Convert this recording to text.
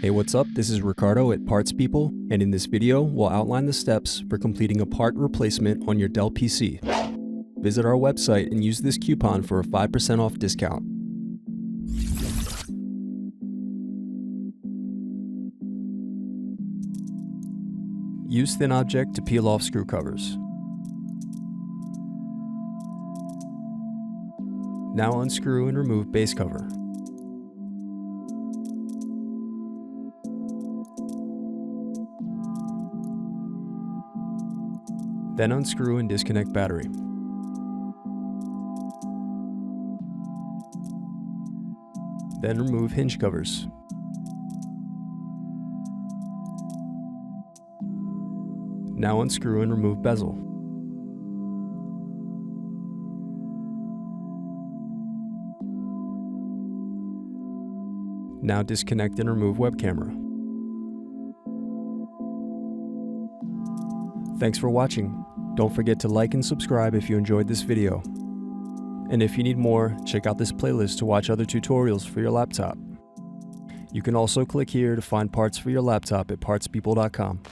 Hey, what's up? This is Ricardo at Parts People, and in this video, we'll outline the steps for completing a part replacement on your Dell PC. Visit our website and use this coupon for a 5% off discount. Use thin object to peel off screw covers. Now unscrew and remove base cover. Then unscrew and disconnect battery. Then remove hinge covers. Now unscrew and remove bezel. Now disconnect and remove web camera. Thanks for watching. Don't forget to like and subscribe if you enjoyed this video. And if you need more, check out this playlist to watch other tutorials for your laptop. You can also click here to find parts for your laptop at partspeople.com.